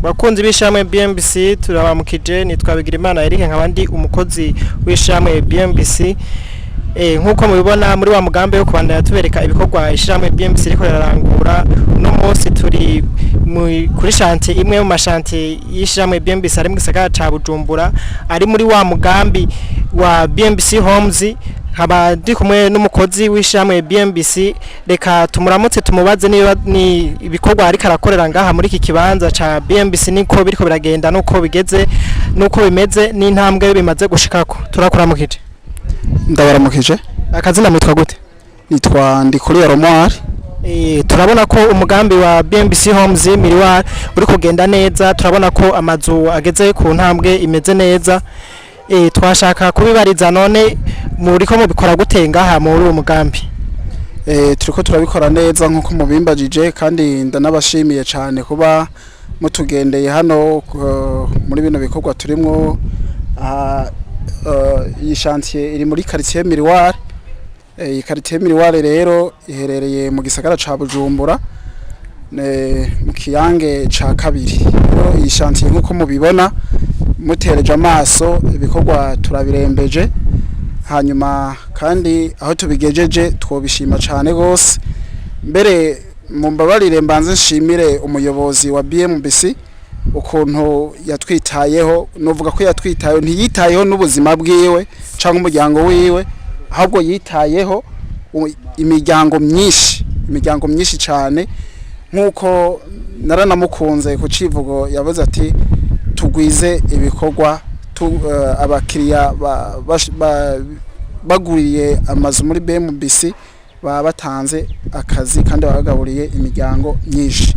Bakunzi b'ishirahamwe BMBC turabamukije nitwa Bigirimana Eric nkabandi umukozi w'ishirahamwe BMBC. Nkuko mubibona muri wa mugambi wo kubandanya tubereka ibikorwa ishirahamwe BMBC riko yararangura no munsi turi kuri chantier imwe mu mashantier y'ishirahamwe BMBC ari mu gisagara ca Bujumbura ari muri wa mugambi wa BMBC Homes. Haba ndi kumwe n'umukozi w'ishirahamwe BMBC, reka tumuramutse tumubaze niba ni ibikorwa ari karakorera ngaha muri iki kibanza ca BMBC niko biriko biragenda nuko bigeze nuko bimeze n'intambwe bimaze gushikako. Turakuramukije. Ndabaramukije. Akazina mwitwa gute? Nitwa Ndikuri Romar. Turabona ko umugambi wa BMBC Homes miriwa uri kugenda neza, turabona ko amazu ageze ku ntambwe imeze neza. Twashaka kubibariza none muriko mubikora gute ngaha muri uwo mugambi? Turiko turabikora neza nkuko mubimbajije kandi ndanabashimiye cyane kuba mutugendeye hano muri bino bikorwa turimwo. Iyi chantier iri muri quartier Miroir. Iyi quartier Miroir rero iherereye mu gisagara ca Bujumbura mu kiyange ca kabiri. Iyi chantier nkuko mubibona mutereje amaso ibikorwa turabirembeje, hanyuma kandi aho tubigejeje twobishima cyane gose. Mbere mu mbabarire mbanze nshimire umuyobozi wa BMBC ukuntu yatwitayeho, novuga ko yatwitayeho, ntiyitayeho n'ubuzima bwiwe cyangwa umuryango wiwe, ahubwo yitayeho imiryango myinshi cyane. Nkuko naranamukunze ku civugo yavuze ati tugwize ibikorwa abakiriya baguriye amazu muri BMBC batanze akazi kandi bagaburiye imiryango myinshi.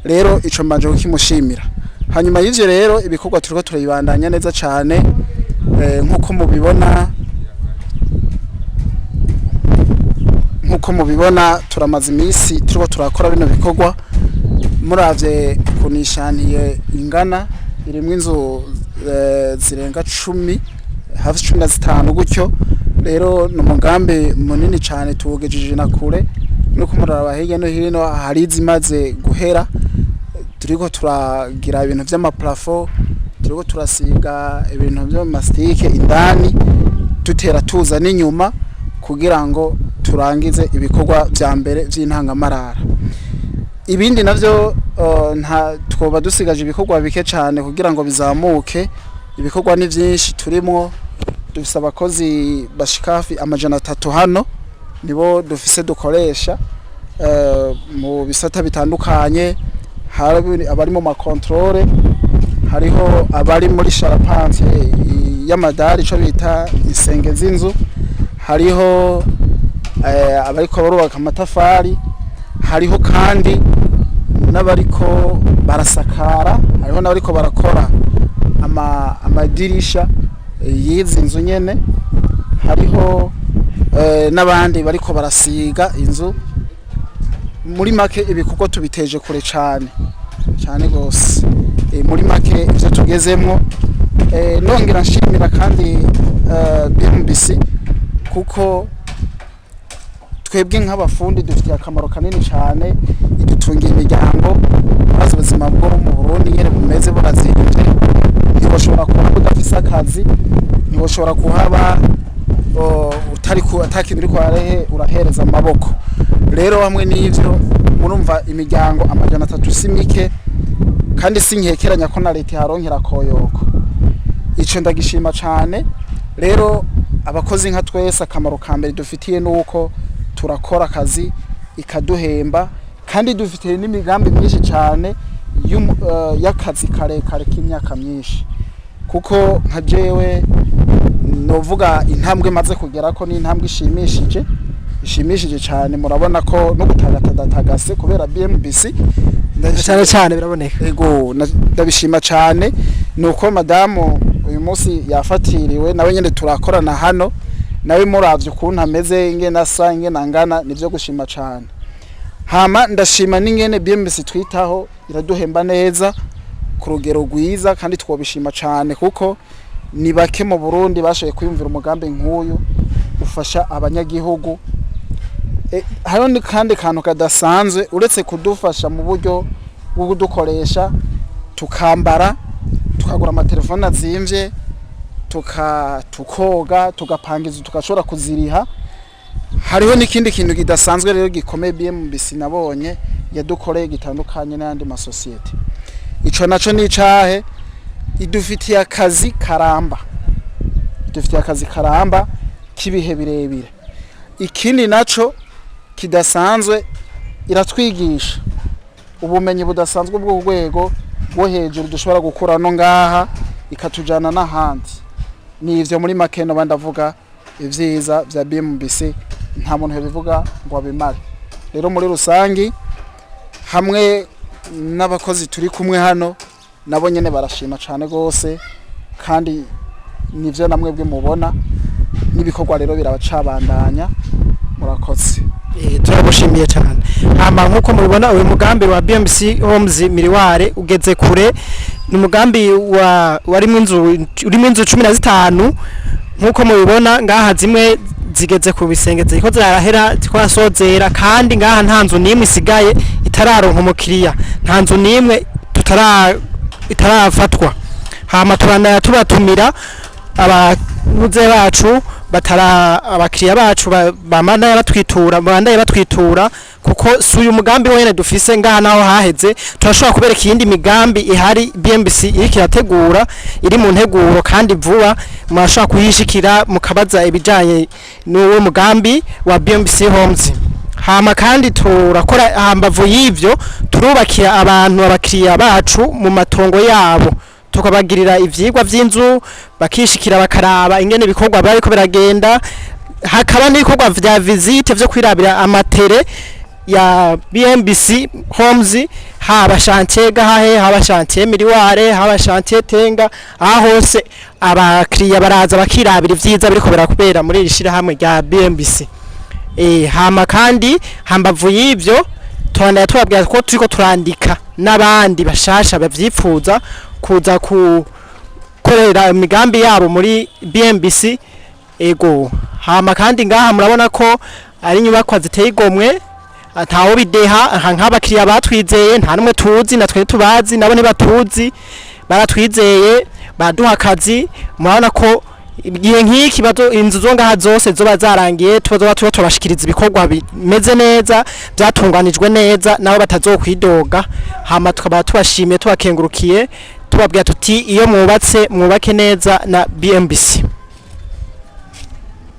Rero ico mbanje kukimushimira. Hanyuma y'ivyo rero ibikorwa turiko turayibandanya neza cyane nkuko mubibona turamaze imisi turiko turakora bino bikorwa. Muravye kunishaniye ingana irimwe inzu zirenga 10 hafi 15 gutyo. Rero no mugambi munini cyane tugejeje na kure nuko muraba hirya no hino hari izimaze guhera. Turiko turagira ibintu vy'amaplafo, turiko turasiga ibintu byo mastike indani, tutera tuza n'inyuma kugira ngo turangize ibikorwa vya mbere vy'intangamarara. Ibindi navyo nta twoba dusigaje ibikorwa bike cyane kugira ngo bizamuke. Ibikorwa ni vyinshi turimwo, dufise abakozi bashikafi 300 hano nibo dufise dukoresha mu bisata bitandukanye. Hari abari mu makontrole, hariho abari muri charpente y'amadari ico bita isenge z'inzu, hariho abariko barubaka amatafari, hariho kandi n'abariko barasakara, hariho n'abariko barakora amadirisha y'izi nzu nyene, hariho n'abandi bariko barasiga inzu. Muri make ibikorwa tubiteje kure cyane gose. Muri make ivyo tugezemwo nongera nshimira kandi BMBC kuko twebwe nk'abafundi dufitiye akamaro kanini cyane, idutungiye imiryango. Maze ubuzima bwo mu Burundi nyene bumeze burazimvye, ntiwoshobora kuba udafise akazi, ntiwoshobora kuhaba atakintu uriko urahereza amaboko. Rero hamwe n'ivyo murumva imiryango 300 simike kandi sinkekeranya ko na leta haronkera koyoko. Ico ndagishima cyane. Rero abakozi nka twese akamaro ka mbere dufitiye nuko turakora akazi ikaduhemba, kandi dufitiye n'imigambi myinshi cyane y'akazi karekare k'imyaka myinshi. Kuko nka jewe novuga intambwe maze kugera ko ni intambwe ishimishije cyane. Murabona ko no gutagatatagase kubera BMBC cyane biraboneka. Ego ndabishima cyane nuko madamu uyu munsi yafatiriwe nawe nyene turakorana hano, nawe muravye ukuntu ameze ingena asa ingena ngana nivyo gushima cyane. Hama ndashima n'ingene BMBC twitaho iraduhemba neza ku rugero rwiza, kandi twobishima cyane kuko ni bake mu Burundi bashoboye kwiyumvira umugambi nk'uyu ufasha abanyagihugu. Hariho kandi kantu kadasanzwe uretse kudufasha mu buryo bwo kudukoresha tukambara tukagura amatelefone azimvye tukoga tugapangiza tukashobora kuziriha. Hariho n'ikindi kintu kidasanzwe rero gikomeye BMBC nabonye yadukoreye gitandukanye n'andi masosiyete. Ico naco ni icahe idufitiye akazi karamba kibihe birebire. Ikindi naco kidasanzwe iratwigisha ubumenyi budasanzwe bwo rwego rwo hejuru dushobora gukura no ngaha ikatujana n'ahandi. Ni ivyo muri makeno bandavuga ivyiza vya BMBC nta muntu yabivuga ngo abimare. Rero muri rusangi hamwe n'abakozi turi kumwe hano nabo nyene barashima cyane gose kandi nivyo namwe bwe mubona n'ibikorwa rero birabacabandanya. Murakoze. Turagushimiye cyane. Nkuko mubibona uyu mugambi wa BMBC Homes Miriware ugeze kure. Ni umugambi urimo inzu 15 nkuko mubibona ngaha zimwe zigeze ku bisenge ziko zirahera twasozera kandi ngaha nta nzu nimwe isigaye itararonka umukiriya, nta nzu nimwe itarafatwa. Hama tubatumira abanuze bacu abakiriya bacu bamandaye batwitura kuko si uyu mugambi wene dufise ngaha naho haheze. Turashobora kubereka iyindi migambi ihari BMBC iriko irategura iri mu nteguro kandi vuba mwashobora kuyishikira mukabaza ibijanye n'uwo mugambi wa BMBC Homes. Hama kandi turakora hambavu y'ivyo turubakira abantu abakiriya bacu mu matongo yabo tukabagirira ivyigwa vy'inzu bakishikira bakaraba ingene bikorwa bariko biragenda. Hakaba n'ibikorwa vya visite vyo kwirabira amatere ya BMBC Homes, haba chantier gahahe, haba chantier Miriware, haba chantier Tenga, aho hose abakiriya baraza bakirabira ivyiza biriko birakubera muri ishirahamwe rya BMBC. Hama kandi hambavu y'ivyo tubabwira ko turiko turandika n'abandi bashasha bavyifuza kuza kukorera imigambi yabo muri BMBC. Hama kandi ngaha murabona ko ari inyubakwa ziteye igomwe ataho bideha nk'abakiriya batwizeye nta numwe tuzi natwe tubazi nabo ntibatuzi baratwizeye baduha akazi. Murabona ko igihe nk'iki inzu zo ngaha zose zoba zarangiye tuba turabashikiriza ibikorwa bimeze neza byatunganijwe neza nabo batazokwidoga. Hama tukaba tubashimiye tubakengurukiye tubabwira tuti iyo mwubake neza na BMBC.